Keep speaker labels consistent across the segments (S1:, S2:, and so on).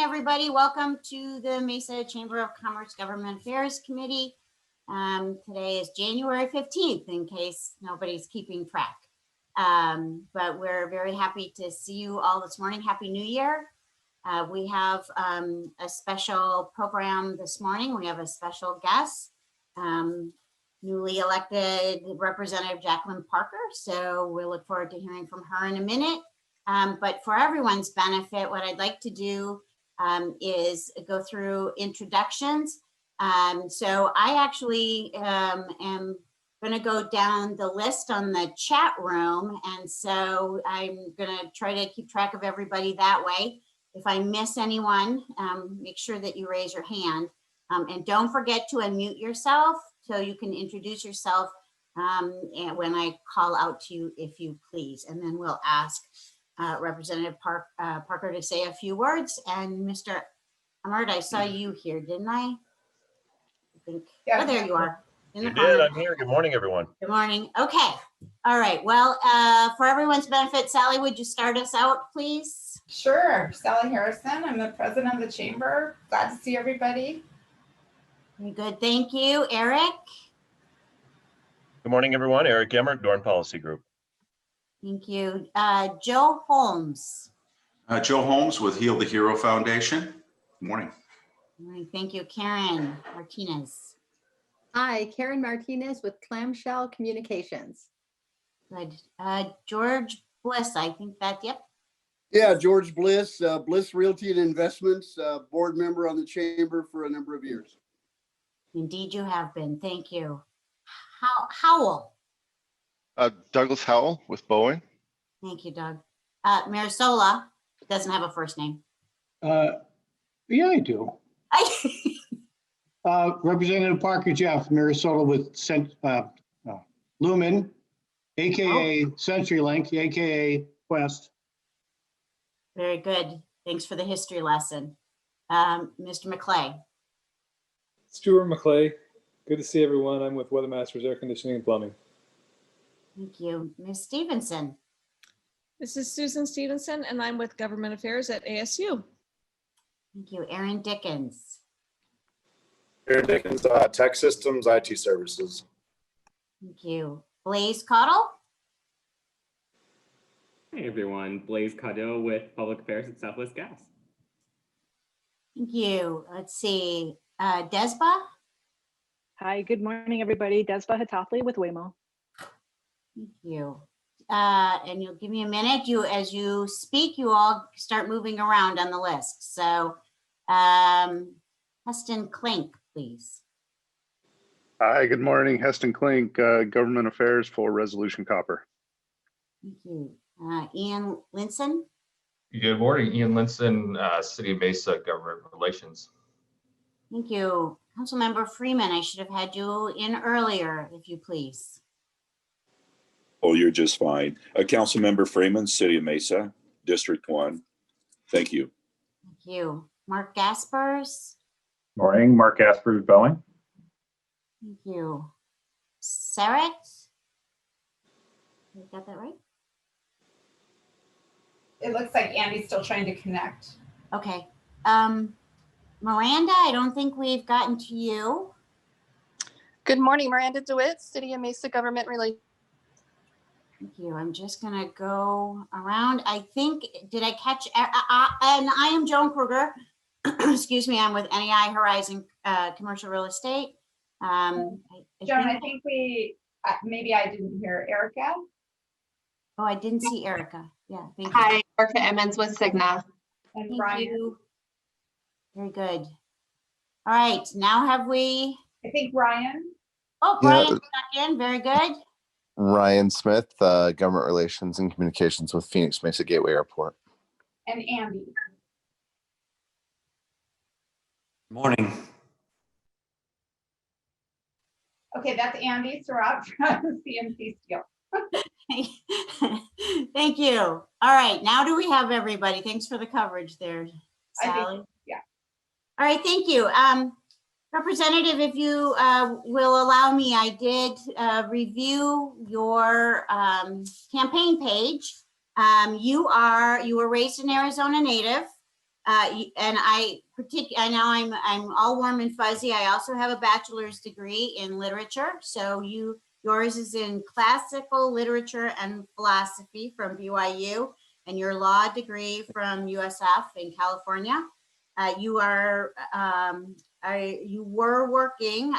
S1: everybody. Welcome to the Mesa Chamber of Commerce Government Affairs Committee. Today is January 15th, in case nobody's keeping track. But we're very happy to see you all this morning. Happy New Year. We have a special program this morning. We have a special guest, newly elected Representative Jacqueline Parker. So we look forward to hearing from her in a minute. But for everyone's benefit, what I'd like to do is go through introductions. So I actually am going to go down the list on the chat room. And so I'm going to try to keep track of everybody that way. If I miss anyone, make sure that you raise your hand. And don't forget to unmute yourself so you can introduce yourself and when I call out to you, if you please. And then we'll ask Representative Parker to say a few words. And Mr. Ahmad, I saw you here, didn't I? Think. Yeah, oh, there you are.
S2: You did. I'm here. Good morning, everyone.
S1: Good morning. Okay. All right. Well, for everyone's benefit, Sally, would you start us out, please?
S3: Sure. Sally Harrison. I'm the president of the chamber. Glad to see everybody.
S1: Very good. Thank you. Eric.
S2: Good morning, everyone. Eric Emmert, Dorn Policy Group.
S1: Thank you. Joe Holmes.
S4: Joe Holmes with Heal the Hero Foundation. Good morning.
S1: Good morning. Thank you. Karen Martinez.
S5: Hi, Karen Martinez with Clamshell Communications.
S1: Good. George Bliss, I think that, yep.
S6: Yeah, George Bliss, Bliss Realty and Investments, board member on the chamber for a number of years.
S1: Indeed you have been. Thank you. Howell.
S7: Douglas Howell with Boeing.
S1: Thank you, Doug. Mirasola doesn't have a first name.
S8: Yeah, I do. Representative Parker Jeff, Mirasola with Lumen, aka CenturyLink, aka Quest.
S1: Very good. Thanks for the history lesson. Mr. McClay.
S9: Stuart McClay. Good to see everyone. I'm with Weathermasters Air Conditioning and Plumbing.
S1: Thank you. Ms. Stevenson.
S10: This is Susan Stevenson, and I'm with Government Affairs at ASU.
S1: Thank you. Aaron Dickens.
S11: Aaron Dickens, Tech Systems, IT Services.
S1: Thank you. Blaze Cottle.
S12: Hey everyone, Blaze Caudill with Public Affairs at Southwest Gas.
S1: Thank you. Let's see. Desba.
S13: Hi, good morning, everybody. Desba Hatathli with Waymo.
S1: Thank you. And you'll give me a minute. As you speak, you all start moving around on the list. So, Heston Klink, please.
S14: Hi, good morning. Heston Klink, Government Affairs for Resolution Copper.
S1: Thank you. Ian Linson.
S15: Good morning, Ian Linson, City of Mesa Government Relations.
S1: Thank you. Councilmember Freeman, I should have had you in earlier, if you please.
S16: Oh, you're just fine. Councilmember Freeman, City of Mesa, District 1. Thank you.
S1: Thank you. Mark Gaspers.
S17: Morning, Mark Gaspers, Boeing.
S1: Thank you. Sarat. You got that right?
S3: It looks like Andy's still trying to connect.
S1: Okay. Miranda, I don't think we've gotten to you.
S18: Good morning, Miranda DeWitt, City of Mesa Government Relations.
S1: Thank you. I'm just going to go around. I think, did I catch, and I am Joan Kruger. Excuse me, I'm with NEI Horizon Commercial Real Estate.
S3: Joan, I think we, maybe I didn't hear Erica.
S1: Oh, I didn't see Erica. Yeah, thank you.
S18: Hi, Erica Emmons with Cigna.
S3: And
S1: Thank
S3: Ryan.
S1: you. Very good. All right, now have we?
S3: I think Ryan.
S1: Oh, Brian's back in. Very good.
S7: Ryan Smith, Government Relations and Communications with Phoenix Mesa Gateway Airport.
S3: And Andy.
S19: Morning.
S3: Okay, that's Andy Surratt from CMC Steel.
S1: Thank you. All right, now do we have everybody? Thanks for the coverage there, Sally.
S3: Yeah.
S1: All right, thank you. Representative, if you will allow me, I did review your campaign page. You were raised an Arizona native. And I now I'm all warm and fuzzy. I also have a bachelor's degree in literature. So yours is in classical literature and philosophy from BYU, and your law degree from USF in California. You were working,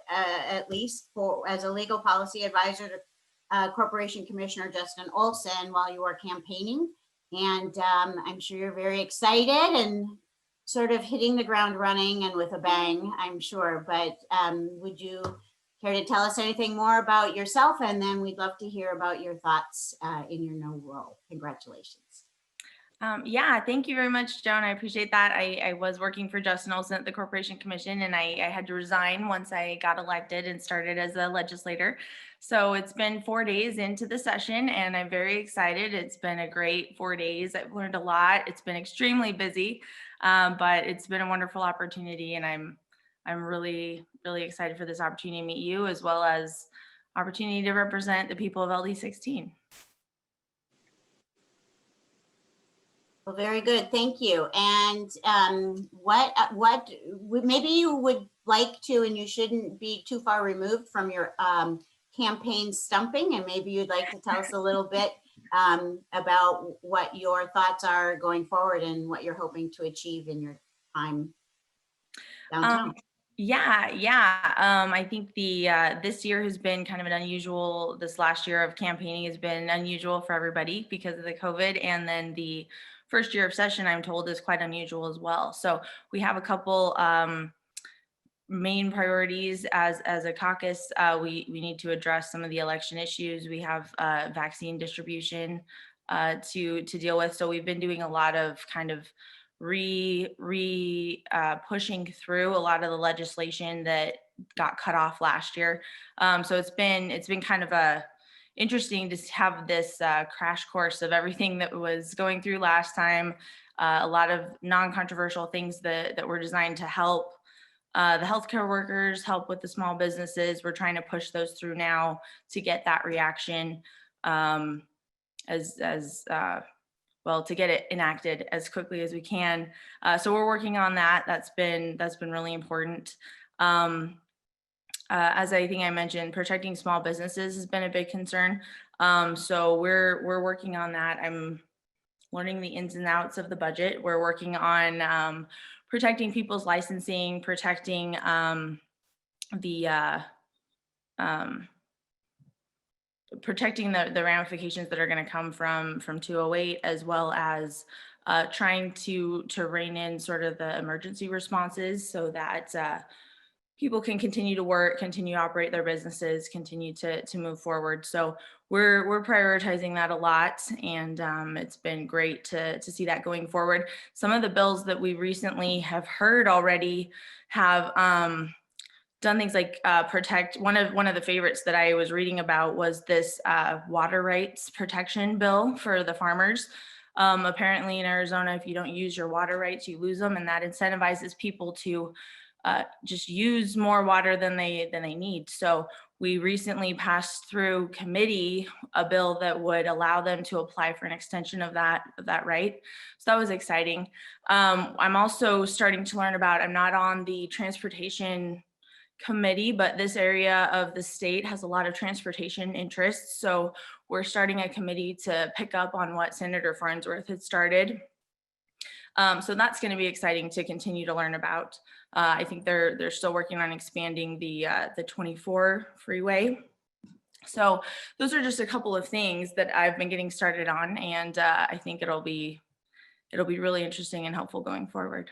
S1: at least as a legal policy advisor to Corporation Commissioner Justin Olson while you were campaigning. And I'm sure you're very excited and sort of hitting the ground running and with a bang, I'm sure. But would you care to tell us anything more about yourself? And then we'd love to hear about your thoughts in your new role. Congratulations.
S20: Yeah, thank you very much, Joan. I appreciate that. I was working for Justin Olson at the Corporation Commission, and I had to resign once I got elected and started as a legislator. So it's been 4 days into the session, and I'm very excited. It's been a great 4 days. I've learned a lot. It's been extremely busy, but it's been a wonderful opportunity, and I'm really, really excited for this opportunity to meet you, as well as opportunity to represent the people of LD 16.
S1: Well, very good. Thank you. And what maybe you would like to, and you shouldn't be too far removed from your campaign stumping, and maybe you'd like to tell us a little bit about what your thoughts are going forward and what you're hoping to achieve in your time downtown.
S20: I think this year has been kind of an unusual, this last year of campaigning has been unusual for everybody because of the COVID, and then the first year of session, I'm told, is quite unusual as well. So we have a couple main priorities as a caucus. We need to address some of the election issues. We have vaccine distribution to deal with. So we've been doing a lot of kind of pushing through a lot of the legislation that got cut off last year. So it's been kind of interesting to have this crash course of everything that was going through last time. A lot of non-controversial things that were designed to help the healthcare workers, help with the small businesses. We're trying to push those through now to get that reaction well, to get it enacted as quickly as we can. So we're working on that. That's been really important. As I think I mentioned, protecting small businesses has been a big concern. So we're working on that. I'm learning the ins and outs of the budget. We're working on protecting people's licensing, protecting protecting the ramifications that are going to come from 208, as well as trying to rein in sort of the emergency responses so that people can continue to work, continue to operate their businesses, continue to move forward. So we're prioritizing that a lot, and it's been great to see that going forward. Some of the bills that we recently have heard already have done things like protect. One of the favorites that I was reading about was this water rights protection bill for the farmers. Apparently in Arizona, if you don't use your water rights, you lose them, and that incentivizes people to just use more water than they need. So we recently passed through committee a bill that would allow them to apply for an extension of that right. So that was exciting. I'm also starting to learn about, I'm not on the transportation committee, but this area of the state has a lot of transportation interests. So we're starting a committee to pick up on what Senator Farnsworth had started. So that's going to be exciting to continue to learn about. I think they're still working on expanding the 24 freeway. So those are just a couple of things that I've been getting started on, and I think it'll be really interesting and helpful going forward.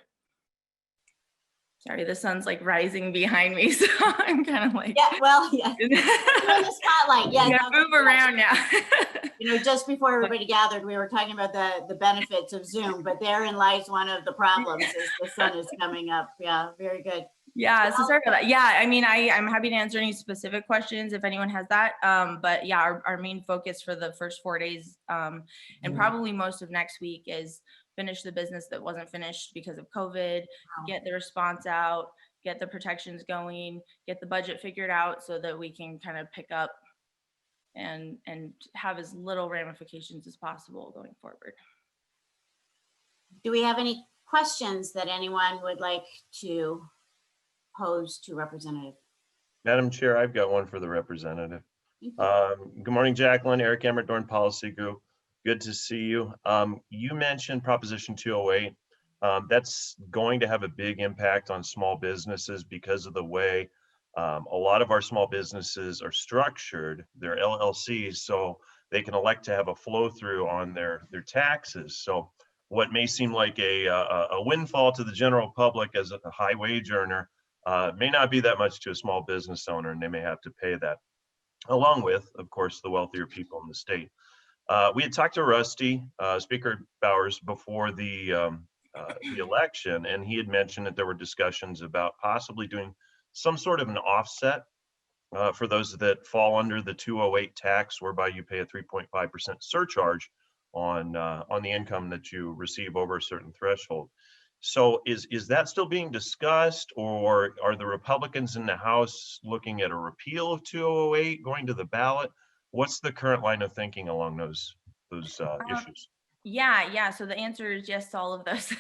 S20: Sorry, the sun's like rising behind me, so I'm kind of like,
S1: yeah, well, yeah, in the spotlight. Yeah,
S20: you gotta move around now.
S1: You know, just before everybody gathered, we were talking about the benefits of Zoom, but therein lies one of the problems is the sun is coming up. Yeah, very good.
S20: Yeah, so sorry about that. Yeah, I mean, I'm happy to answer any specific questions if anyone has that. But yeah, our main focus for the first 4 days and probably most of next week is finish the business that wasn't finished because of COVID, get the response out, get the protections going, get the budget figured out so that we can kind of pick up and have as little ramifications as possible going forward.
S1: Do we have any questions that anyone would like to pose to Representative?
S2: Madam Chair, I've got one for the representative. Good morning, Jacqueline. Eric Emmert, Dorn Policy Group. Good to see you. You mentioned Proposition 208. That's going to have a big impact on small businesses because of the way a lot of our small businesses are structured. They're LLCs, so they can elect to have a flow through on their taxes. So what may seem like a windfall to the general public as a high wage earner may not be that much to a small business owner, and they may have to pay that, along with, of course, the wealthier people in the state. We had talked to Rusty, Speaker Bowers, before the election, and he had mentioned that there were discussions about possibly doing some sort of an offset for those that fall under the 208 tax, whereby you pay a 3.5% surcharge on the income that you receive over a certain threshold. So is that still being discussed, or are the Republicans in the House looking at a repeal of 208 going to the ballot? What's the current line of thinking along those issues?
S20: Yeah. So the answer is yes to all of those.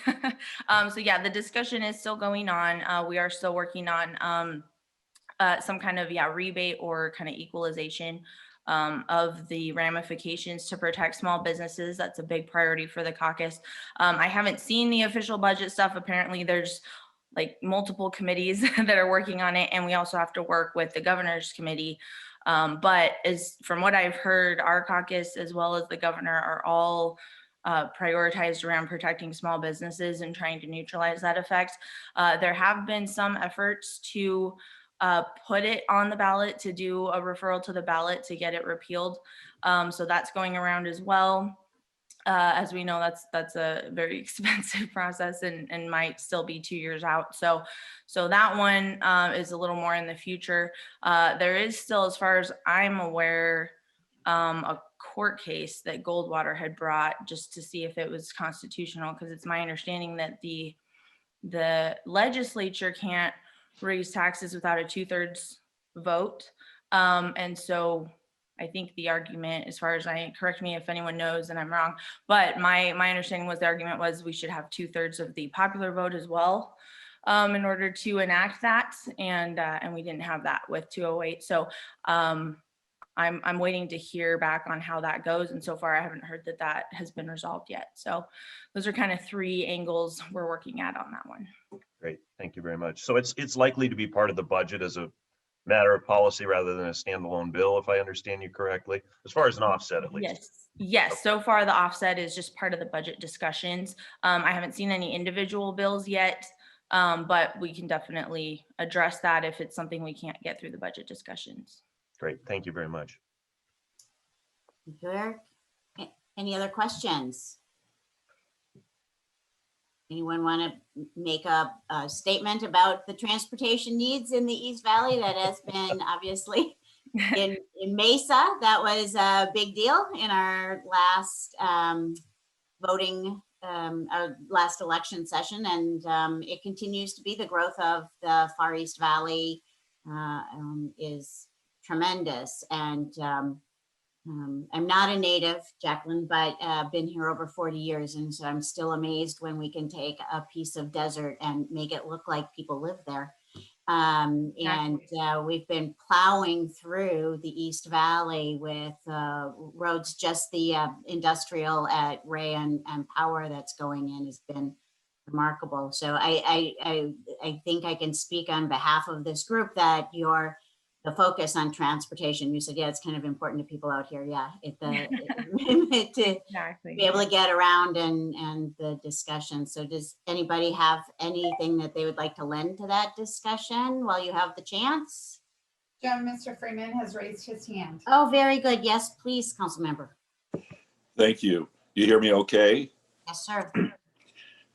S20: So yeah, the discussion is still going on. We are still working on some kind of rebate or kind of equalization of the ramifications to protect small businesses. That's a big priority for the caucus. I haven't seen the official budget stuff. Apparently there's like multiple committees that are working on it, and we also have to work with the governor's committee. But as from what I've heard, our caucus as well as the governor are all prioritized around protecting small businesses and trying to neutralize that effect. There have been some efforts to put it on the ballot, to do a referral to the ballot to get it repealed. So that's going around as well. As we know, that's a very expensive process and might still be 2 years out. So that one is a little more in the future. There is still, as far as I'm aware, a court case that Goldwater had brought just to see if it was constitutional, because it's my understanding that the legislature can't raise taxes without a 2/3 vote. And so I think the argument, as far as correct me if anyone knows and I'm wrong, but my understanding was the argument was we should have 2/3 of the popular vote as well in order to enact that. And we didn't have that with 208. So I'm waiting to hear back on how that goes. And so far I haven't heard that has been resolved yet. So those are kind of 3 angles we're working at on that one.
S2: Great, thank you very much. So it's likely to be part of the budget as a matter of policy rather than a standalone bill, if I understand you correctly, as far as an offset at least.
S20: Yes. So far the offset is just part of the budget discussions. I haven't seen any individual bills yet, but we can definitely address that if it's something we can't get through the budget discussions.
S2: Great, thank you very much.
S1: Thank you, Eric. Any other questions? Anyone want to make a statement about the transportation needs in the East Valley? That has been obviously in Mesa. That was a big deal in our last our last election session, and it continues to be. The growth of the Far East Valley is tremendous, and I'm not a native, Jacqueline, but been here over 40 years. And so I'm still amazed when we can take a piece of desert and make it look like people live there. And we've been plowing through the East Valley with roads. Just the industrial at Ray and Power that's going in has been remarkable. So I think I can speak on behalf of this group that the focus on transportation, you said, yeah, it's kind of important to people out here. Yeah, to be able to get around and the discussion. So does anybody have anything that they would like to lend to that discussion while you have the chance?
S3: Mr. Freeman has raised his hand.
S1: Oh, very good. Yes, please, council member.
S16: Thank you. You hear me okay?
S1: Yes, sir.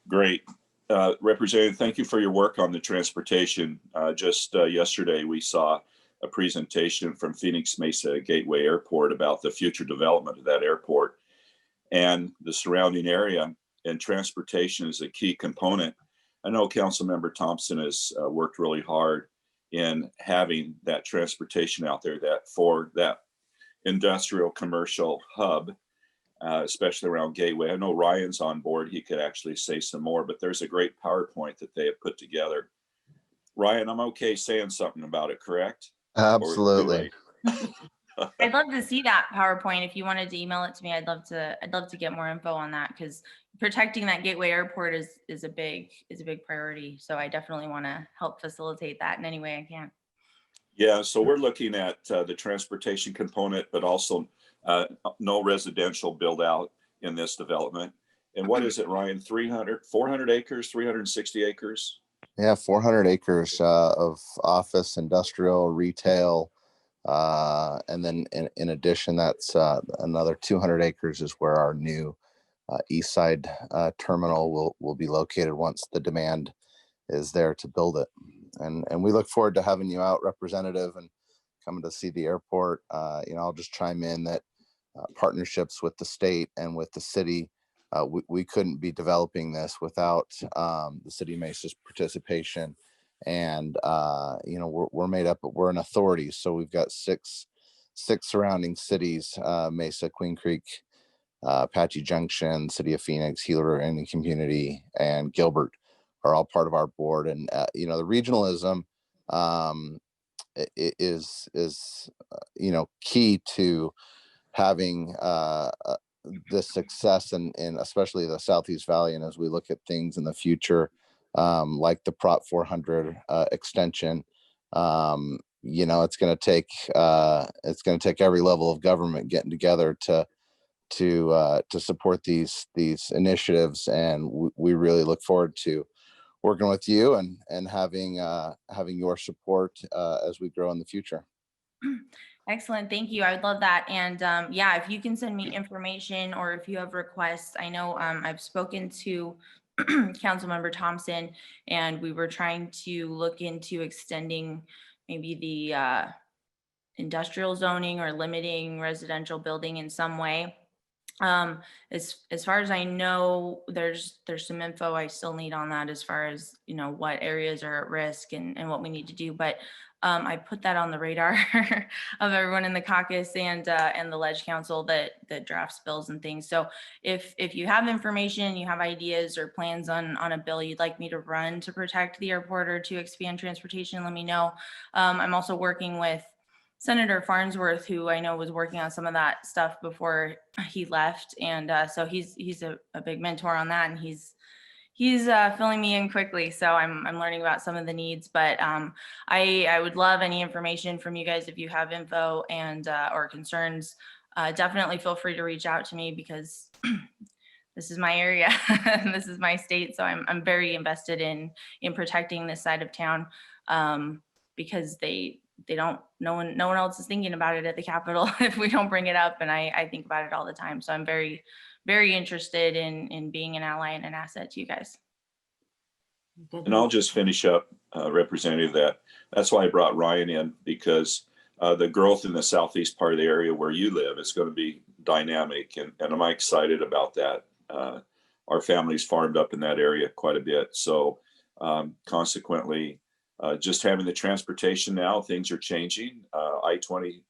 S16: Great. Representative, thank you for your work on the transportation. Just yesterday, we saw a presentation from Phoenix Mesa Gateway Airport about the future development of that airport and the surrounding area, and transportation is a key component. I know Councilmember Thompson has worked really hard in having that transportation out there, that for that industrial commercial hub. especially around Gateway. I know Ryan's on board. He could actually say some more, but there's a great PowerPoint that they have put together. Ryan, I'm okay saying something about it, correct?
S7: Absolutely.
S20: I'd love to see that PowerPoint. If you wanted to email it to me, I'd love to get more info on that, because protecting that Gateway Airport is a big priority. So I definitely want to help facilitate that in any way I can.
S16: Yeah, so we're looking at the transportation component, but also no residential build out in this development. And what is it, Ryan? 400 acres, 360 acres?
S7: Yeah, 400 acres of office, industrial, retail. And then in addition, that's another 200 acres is where our new east side terminal will be located once the demand is there to build it. And we look forward to having you out, Representative, and coming to see the airport. I'll just chime in that partnerships with the state and with the city, we couldn't be developing this without the city of Mesa's participation. And we're made up, we're an authority, so we've got six surrounding cities: Mesa, Queen Creek, Apache Junction, City of Phoenix, Healer Indian Community, and Gilbert are all part of our board. And the regionalism is key to having this success in especially the Southeast Valley. And as we look at things in the future, like the Prop 400 extension, it's going to take every level of government getting together to support these initiatives. And we really look forward to working with you and having your support as we grow in the future.
S20: Excellent. Thank you. I would love that. And if you can send me information, or if you have requests, I know I've spoken to Councilmember Thompson, and we were trying to look into extending maybe the industrial zoning or limiting residential building in some way. As far as I know, there's some info I still need on that, as far as what areas are at risk and what we need to do. But I put that on the radar of everyone in the caucus and the Ledge Council that drafts bills and things. So if you have information, you have ideas or plans on a bill you'd like me to run to protect the airport or to expand transportation, let me know. I'm also working with Senator Farnsworth, who I know was working on some of that stuff before he left. And so he's a big mentor on that, and he's filling me in quickly. So I'm learning about some of the needs, but I would love any information from you guys. If you have info and or concerns, definitely feel free to reach out to me, because this is my area. This is my state. So I'm very invested in protecting this side of town, because no one else is thinking about it at the Capitol if we don't bring it up. And I think about it all the time. So I'm very, very interested in being an ally and an asset to you guys.
S16: And I'll just finish up, Representative, that's why I brought Ryan in, because the growth in the southeast part of the area where you live is going to be dynamic. And I'm excited about that. Our family's farmed up in that area quite a bit. So consequently, just having the transportation now, things are changing. I-20,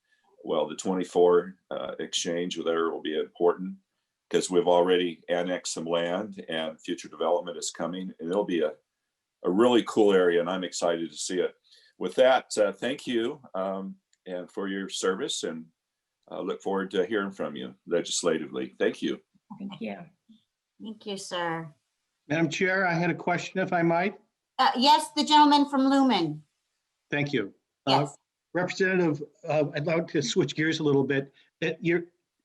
S16: the 24 exchange there will be important, because we've already annexed some land and future development is coming, and it'll be a really cool area, and I'm excited to see it. With that, thank you and for your service, and look forward to hearing from you legislatively. Thank you.
S20: Thank you.
S1: Thank you, sir.
S8: Madam Chair, I had a question, if I might.
S1: Yes, the gentleman from Lumen.
S8: Thank you.
S1: Yes.
S8: Representative, I'd like to switch gears a little bit.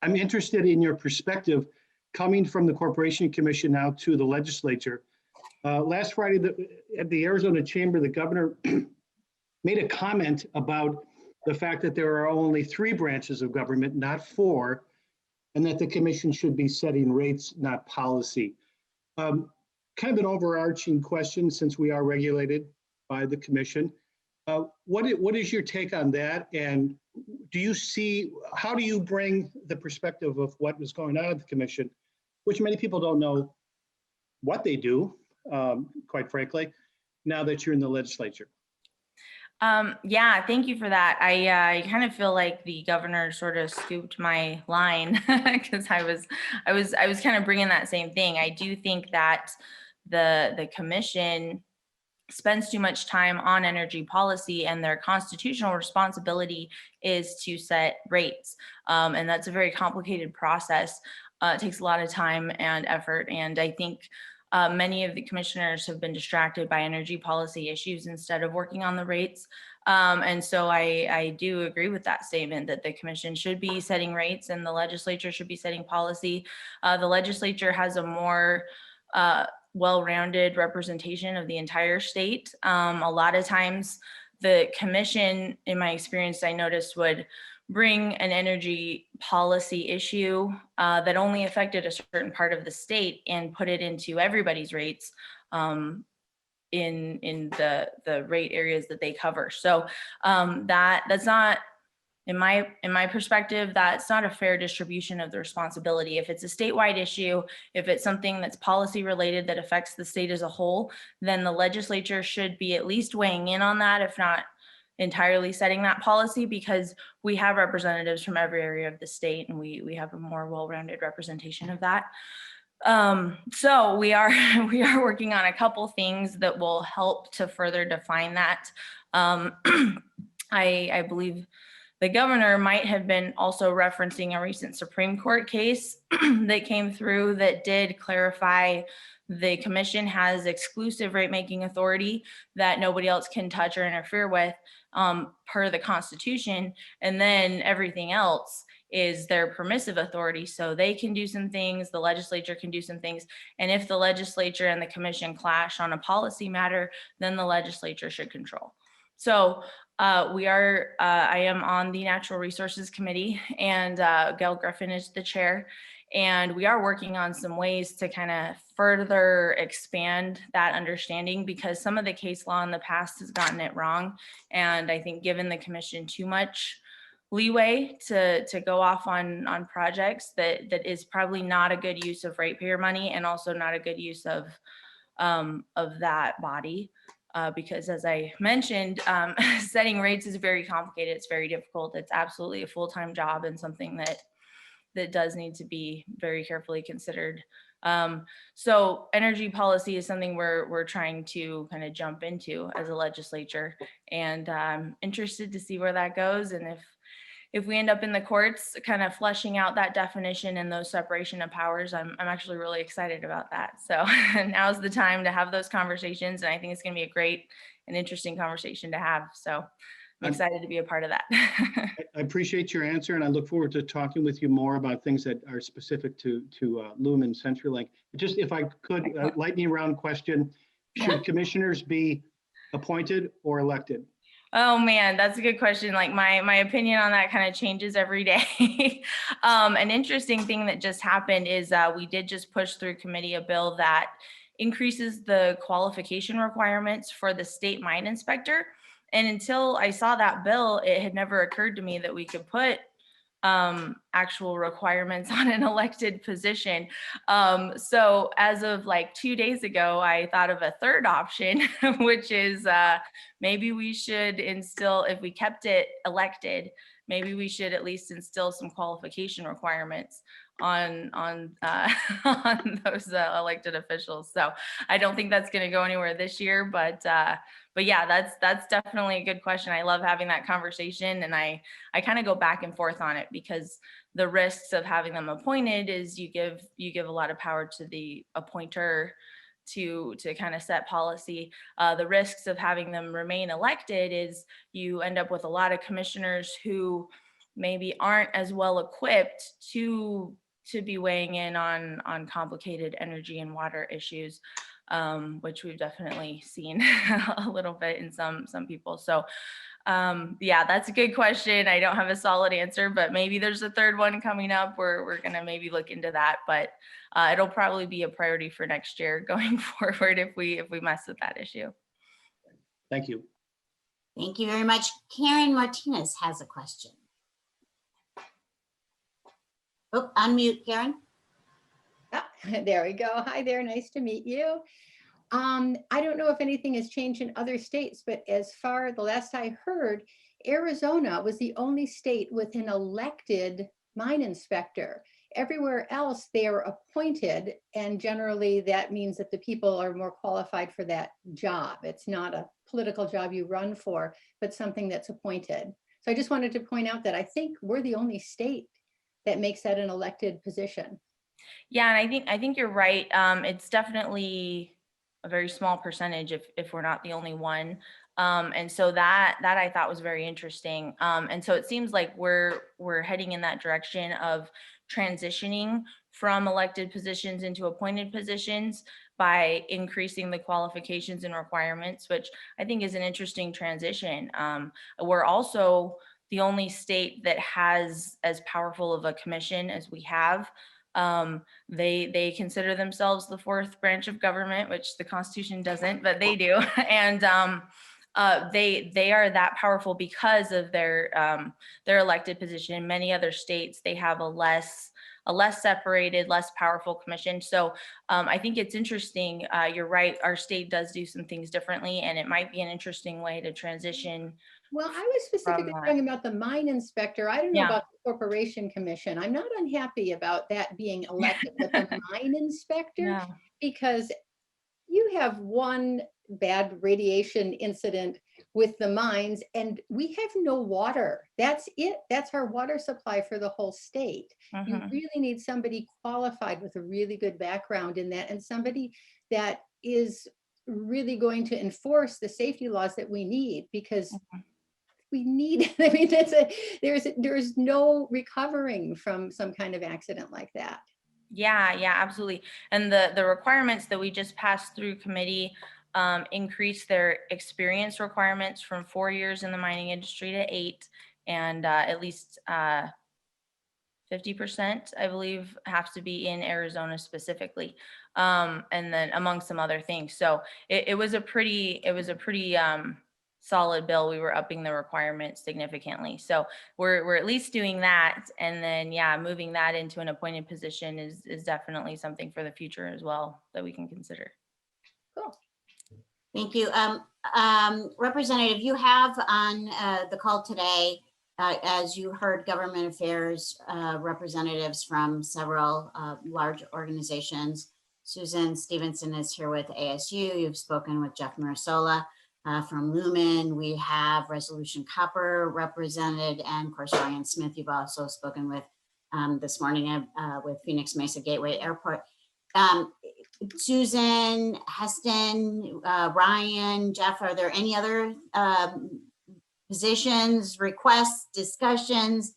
S8: I'm interested in your perspective coming from the Corporation Commission now to the legislature. Last Friday at the Arizona Chamber, the governor made a comment about the fact that there are only 3 branches of government, not 4, and that the commission should be setting rates, not policy. Kind of an overarching question, since we are regulated by the commission. What is your take on that? And how do you bring the perspective of what was going on at the commission, which many people don't know what they do, quite frankly, now that you're in the legislature?
S20: Yeah, thank you for that. I kind of feel like the governor sort of scooped my line because I was kind of bringing that same thing. I do think that the commission spends too much time on energy policy, and their constitutional responsibility is to set rates. And that's a very complicated process. It takes a lot of time and effort. And I think many of the commissioners have been distracted by energy policy issues instead of working on the rates. And so I do agree with that statement that the commission should be setting rates and the legislature should be setting policy. The legislature has a more well-rounded representation of the entire state. A lot of times the commission, in my experience, I noticed would bring an energy policy issue that only affected a certain part of the state and put it into everybody's rates in the rate areas that they cover. So that's not, in my perspective, that's not a fair distribution of the responsibility. If it's a statewide issue, if it's something that's policy related that affects the state as a whole, then the legislature should be at least weighing in on that, if not entirely setting that policy, because we have representatives from every area of the state and we have a more well-rounded representation of that. So we are working on a couple things that will help to further define that. I believe the governor might have been also referencing a recent Supreme Court case that came through that did clarify the commission has exclusive rate making authority that nobody else can touch or interfere with per the Constitution. And then everything else is their permissive authority. So they can do some things, the legislature can do some things. And if the legislature and the commission clash on a policy matter, then the legislature should control. So I am on the Natural Resources Committee, and Gail Griffin is the chair. And we are working on some ways to kind of further expand that understanding, because some of the case law in the past has gotten it wrong. And I think given the commission too much leeway to go off on projects that is probably not a good use of ratepayer money, and also not a good use of that body. Because as I mentioned, setting rates is very complicated. It's very difficult. It's absolutely a full-time job and something that does need to be very carefully considered. So energy policy is something we're trying to kind of jump into as a legislature, and I'm interested to see where that goes. And if we end up in the courts kind of fleshing out that definition and those separation of powers, I'm actually really excited about that. So now's the time to have those conversations. And I think it's going to be a great and interesting conversation to have. So I'm excited to be a part of that.
S8: I appreciate your answer, and I look forward to talking with you more about things that are specific to Loom and CenturyLink. Just if I could, lightning round question, should commissioners be appointed or elected?
S20: Oh man, that's a good question. Like my opinion on that kind of changes every day. An interesting thing that just happened is we did just push through committee a bill that increases the qualification requirements for the state mine inspector. And until I saw that bill, it had never occurred to me that we could put actual requirements on an elected position. So as of like 2 days ago, I thought of a third option, which is maybe we should instill, if we kept it elected, maybe we should at least instill some qualification requirements on those elected officials. So I don't think that's going to go anywhere this year, but yeah, that's definitely a good question. I love having that conversation, and I kind of go back and forth on it, because the risks of having them appointed is you give a lot of power to the appointer to kind of set policy. The risks of having them remain elected is you end up with a lot of commissioners who maybe aren't as well equipped to be weighing in on complicated energy and water issues, which we've definitely seen a little bit in some people. So yeah, that's a good question. I don't have a solid answer, but maybe there's a third one coming up where we're gonna maybe look into that, but it'll probably be a priority for next year going forward if we mess with that issue.
S8: Thank you.
S1: Thank you very much. Karen Martinez has a question. Oh, unmute, Karen.
S5: Ah, there we go. Hi there, nice to meet you. I don't know if anything has changed in other states, but the last I heard, Arizona was the only state with an elected mine inspector. Everywhere else, they are appointed, and generally that means that the people are more qualified for that job. It's not a political job you run for, but something that's appointed. So I just wanted to point out that I think we're the only state that makes that an elected position.
S20: Yeah, and I think you're right. It's definitely a very small percentage if we're not the only one. And so that I thought was very interesting. And so it seems like we're heading in that direction of transitioning from elected positions into appointed positions by increasing the qualifications and requirements, which I think is an interesting transition. We're also the only state that has as powerful of a commission as we have. They consider themselves the fourth branch of government, which the Constitution doesn't, but they do. And they are that powerful because of their elected position. In many other states, they have a less separated, less powerful commission. So I think it's interesting. You're right. Our state does do some things differently, and it might be an interesting way to transition.
S5: Well, I was specifically talking about the mine inspector. I don't know about the corporation commission. I'm not unhappy about that being elected, but the mine inspector, because you have one bad radiation incident with the mines and we have no water. That's it. That's our water supply for the whole state. You really need somebody qualified with a really good background in that, and somebody that is really going to enforce the safety laws that we need, because we need, I mean, there's no recovering from some kind of accident like that.
S20: Yeah, absolutely. And the requirements that we just passed through committee increase their experience requirements from 4 years in the mining industry to 8, and at least 50%, I believe, have to be in Arizona specifically, and then among some other things. So it was a pretty solid bill. We were upping the requirements significantly. So we're at least doing that, and then moving that into an appointed position is definitely something for the future as well that we can consider.
S5: Cool.
S1: Thank you. Representative, you have on the call today, as you heard, government affairs representatives from several large organizations. Susan Stevenson is here with ASU. You've spoken with Jeff Mirasola from Lumen. We have Resolution Copper represented, and of course, Ryan Smith, you've also spoken with this morning with Phoenix Mesa Gateway Airport. Susan, Heston, Ryan, Jeff, are there any other positions, requests, discussions,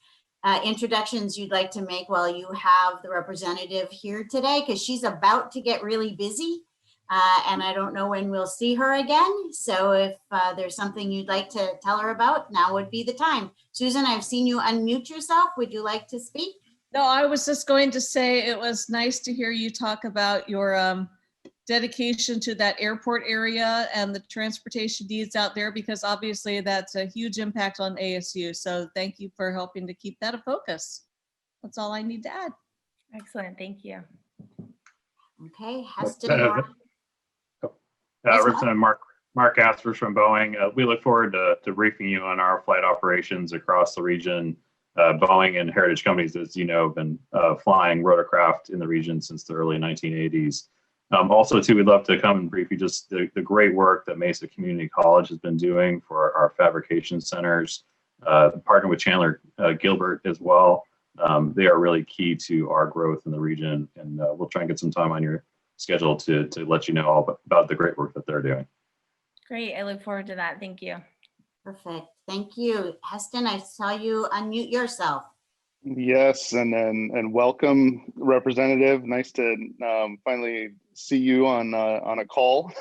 S1: introductions you'd like to make while you have the representative here today? Because she's about to get really busy, and I don't know when we'll see her again. So if there's something you'd like to tell her about, now would be the time. Susan, I've seen you unmute yourself. Would you like to speak?
S10: No, I was just going to say it was nice to hear you talk about your dedication to that airport area and the transportation needs out there, because obviously that's a huge impact on ASU. So thank you for helping to keep that a focus. That's all I need to add.
S20: Excellent, thank you.
S1: Okay, Heston.
S17: Representative Mark Aspers from Boeing. We look forward to briefing you on our flight operations across the region. Boeing and heritage companies, as you know, have been flying rotorcraft in the region since the early 1980s. Also, too, we'd love to come and brief you just the great work that Mesa Community College has been doing for our fabrication centers, partnering with Chandler Gilbert as well. They are really key to our growth in the region, and we'll try and get some time on your schedule to let you know all about the great work that they're doing.
S20: Great, I look forward to that. Thank you.
S1: Perfect, thank you. Heston, I saw you unmute yourself.
S14: Yes, and welcome, Representative. Nice to finally see you on a call.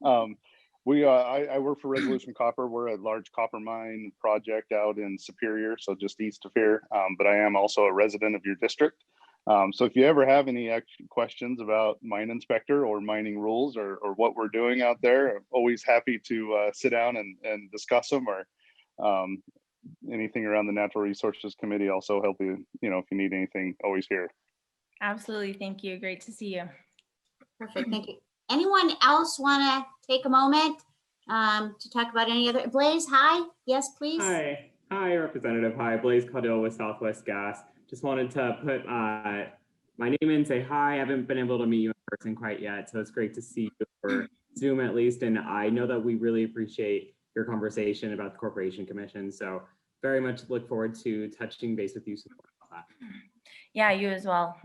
S14: I work for Resolution Copper. We're a large copper mine project out in Superior, so just east of here. But I am also a resident of your district. So if you ever have any questions about mine inspector or mining rules or what we're doing out there, I'm always happy to sit down and discuss them, or anything around the Natural Resources Committee. Also help you, if you need anything, always here.
S20: Absolutely, thank you. Great to see you.
S1: Perfect, thank you. Anyone else want to take a moment to talk about any other? Blaze, hi. Yes, please.
S12: Hi, Representative. Hi, Blaze Caudill with Southwest Gas. Just wanted to put my name in, say hi. I haven't been able to meet you in person quite yet, so it's great to see you for Zoom at least. And I know that we really appreciate your conversation about the Corporation Commission. So very much look forward to touching base with you some more about that.
S20: Yeah, you as well.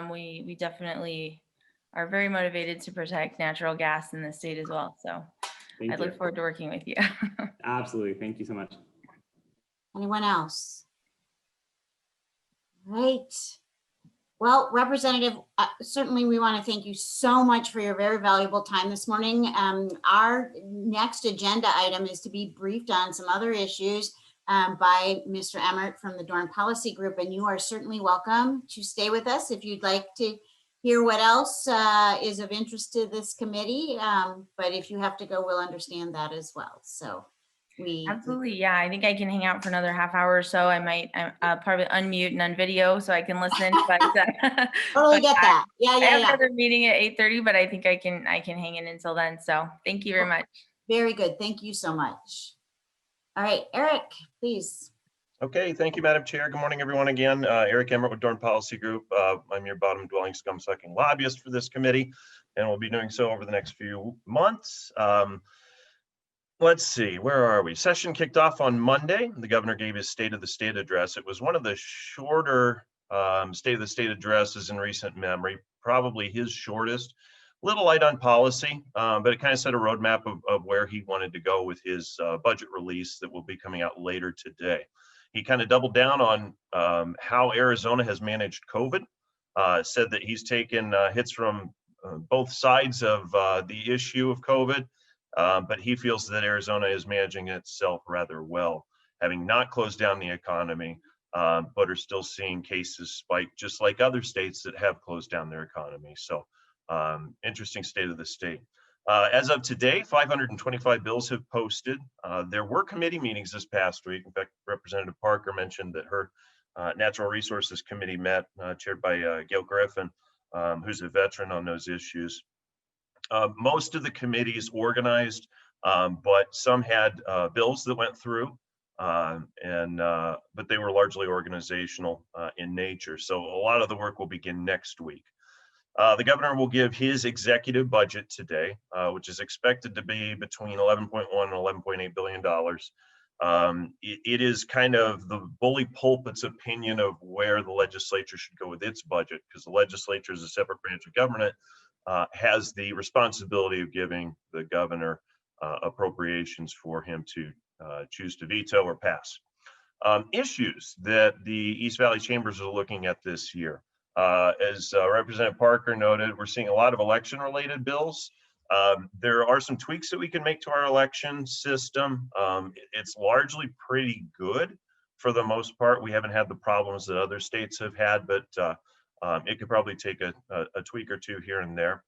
S20: We definitely are very motivated to protect natural gas in the state as well. So I look forward to working with you.
S12: Absolutely. Thank you so much.
S1: Anyone else? Right. Well, Representative, certainly we want to thank you so much for your very valuable time this morning. Our next agenda item is to be briefed on some other issues by Mr. Emmert from the Dorn Policy Group, and you are certainly welcome to stay with us if you'd like to hear what else is of interest to this committee. But if you have to go, we'll understand that as well. So
S20: absolutely, yeah. I think I can hang out for another half hour or so. I might probably unmute and unvideo so I can listen. But
S1: totally get that. Yeah.
S20: I have another meeting at 8:30, but I think I can hang in until then. So thank you very much.
S1: Very good. Thank you so much. All right, Eric, please.
S2: Okay, thank you, Madam Chair. Good morning, everyone. Again, Eric Emmert with Dorn Policy Group. I'm your bottom dwelling scum sucking lobbyist for this committee, and we'll be doing so over the next few months. Let's see, where are we? Session kicked off on Monday. The governor gave his State of the State address. It was one of the shorter State of the State addresses in recent memory, probably his shortest. Little light on policy, but it kind of set a roadmap of where he wanted to go with his budget release that will be coming out later today. He kind of doubled down on how Arizona has managed COVID, said that he's taken hits from both sides of the issue of COVID, but he feels that Arizona is managing itself rather well, having not closed down the economy, but are still seeing cases spike just like other states that have closed down their economy. So interesting state of the state. As of today, 525 bills have posted. There were committee meetings this past week. In fact, Representative Parker mentioned that her Natural Resources Committee met, chaired by Gail Griffin, who's a veteran on those issues. Most of the committees organized, but some had bills that went through, but they were largely organizational in nature. So a lot of the work will begin next week. The governor will give his executive budget today, which is expected to be between $11.1 and $11.8 billion. It is kind of the bully pulpit's opinion of where the legislature should go with its budget, because the legislature is a separate branch of government, has the responsibility of giving the governor appropriations for him to choose to veto or pass. Issues that the East Valley Chambers are looking at this year. As Representative Parker noted, we're seeing a lot of election-related bills. There are some tweaks that we can make to our election system. It's largely pretty good for the most part. We haven't had the problems that other states have had, but it could probably take a tweak or two here and there.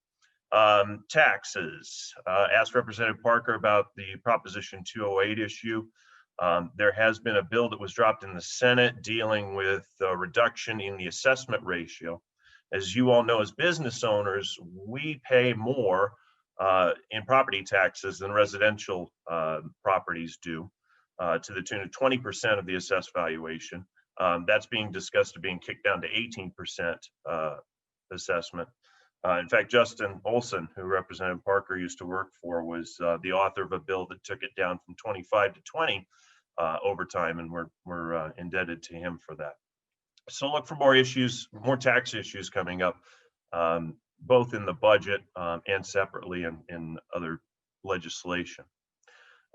S2: Taxes. Asked Representative Parker about the Proposition 208 issue. There has been a bill that was dropped in the Senate dealing with a reduction in the assessment ratio. As you all know, as business owners, we pay more in property taxes than residential properties do, to the tune of 20% of the assessed valuation. That's being discussed of being kicked down to 18% assessment. In fact, Justin Olson, who Representative Parker used to work for, was the author of a bill that took it down from 25 to 20 over time, and we're indebted to him for that. So look for more issues, more tax issues coming up, both in the budget and separately in other legislation.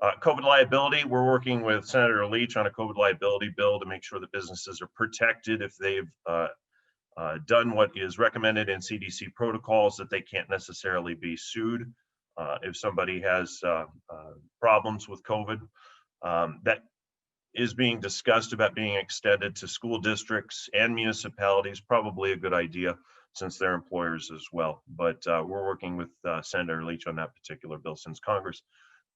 S2: COVID liability, we're working with Senator Leach on a COVID liability bill to make sure that businesses are protected if they've done what is recommended in CDC protocols, that they can't necessarily be sued if somebody has problems with COVID. That is being discussed about being extended to school districts and municipalities, probably a good idea since they're employers as well. But we're working with Senator Leach on that particular bill since Congress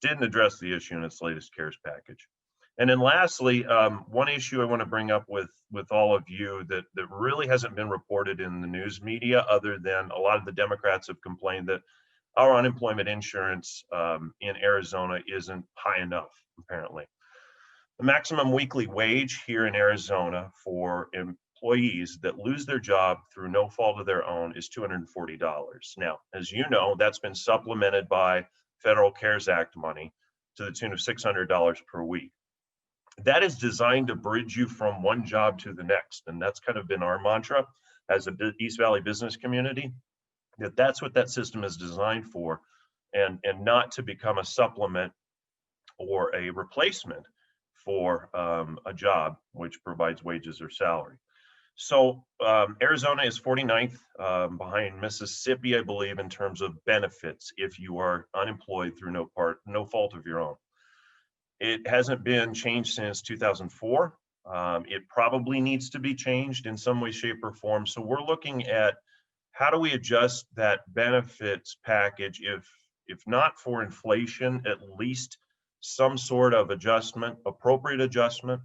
S2: didn't address the issue in its latest CARES package. And then lastly, one issue I want to bring up with all of you that really hasn't been reported in the news media, other than a lot of the Democrats have complained that our unemployment insurance in Arizona isn't high enough, apparently. The maximum weekly wage here in Arizona for employees that lose their job through no fault of their own is $240. Now, as you know, that's been supplemented by federal CARES Act money to the tune of $600 per week. That is designed to bridge you from one job to the next. And that's kind of been our mantra as a East Valley business community, that's what that system is designed for, and not to become a supplement or a replacement for a job which provides wages or salary. So Arizona is 49th behind Mississippi, I believe, in terms of benefits if you are unemployed through no fault of your own. It hasn't been changed since 2004. It probably needs to be changed in some way, shape, or form. So we're looking at how do we adjust that benefits package, if not for inflation, at least some sort of adjustment, appropriate adjustment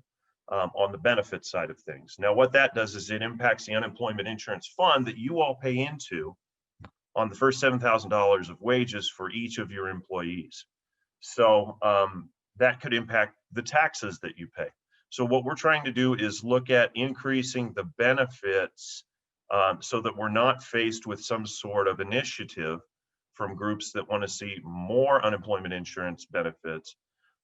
S2: on the benefit side of things. Now, what that does is it impacts the unemployment insurance fund that you all pay into on the first $7,000 of wages for each of your employees. So that could impact the taxes that you pay. So what we're trying to do is look at increasing the benefits so that we're not faced with some sort of initiative from groups that want to see more unemployment insurance benefits,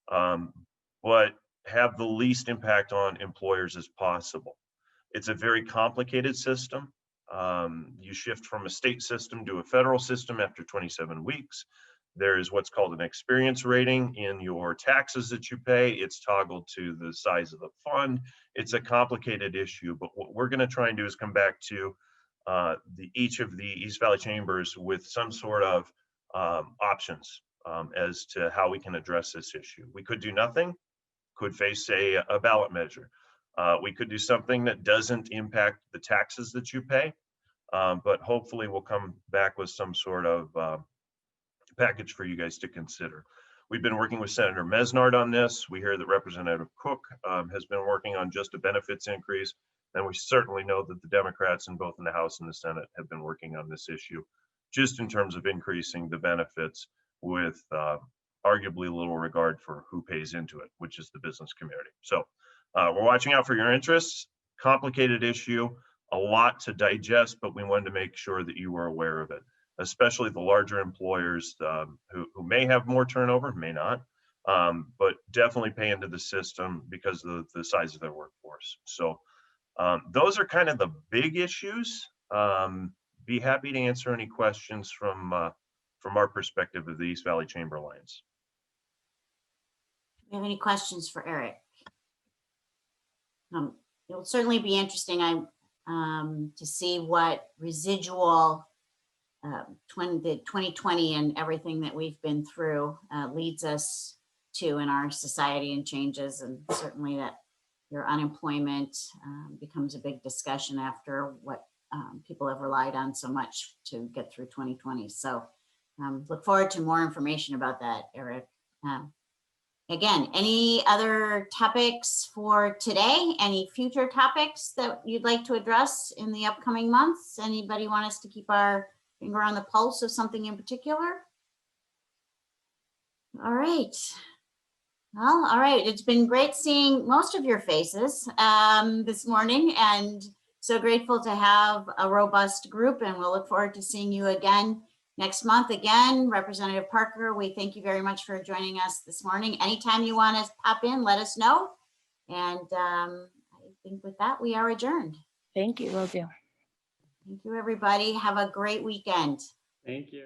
S2: but have the least impact on employers as possible. It's a very complicated system. You shift from a state system to a federal system after 27 weeks. There is what's called an experience rating in your taxes that you pay. It's toggled to the size of the fund. It's a complicated issue, but what we're going to try and do is come back to each of the East Valley chambers with some sort of options as to how we can address this issue. We could do nothing, could face a ballot measure. We could do something that doesn't impact the taxes that you pay, but hopefully we'll come back with some sort of package for you guys to consider. We've been working with Senator Mesnard on this. We hear that Representative Cook has been working on just a benefits increase. And we certainly know that the Democrats in both in the House and the Senate have been working on this issue, just in terms of increasing the benefits with arguably little regard for who pays into it, which is the business community. So we're watching out for your interests. Complicated issue, a lot to digest, but we wanted to make sure that you were aware of it, especially the larger employers who may have more turnover, may not, but definitely pay into the system because of the size of their workforce. So those are kind of the big issues. Be happy to answer any questions from our perspective of the East Valley Chamber Alliance.
S1: Do you have any questions for Eric? It will certainly be interesting to see what residual the 2020 and everything that we've been through leads us to in our society and changes, and certainly that your unemployment becomes a big discussion after what people have relied on so much to get through 2020. So look forward to more information about that, Eric. Again, any other topics for today? Any future topics that you'd like to address in the upcoming months? Anybody want us to keep our finger on the pulse of something in particular? All right. Well, all right. It's been great seeing most of your faces this morning, and so grateful to have a robust group, and we'll look forward to seeing you again next month. Again, Representative Parker, we thank you very much for joining us this morning. Anytime you want to pop in, let us know. And I think with that, we are adjourned.
S20: Thank you, will do.
S1: Thank you, everybody. Have a great weekend.
S12: Thank you.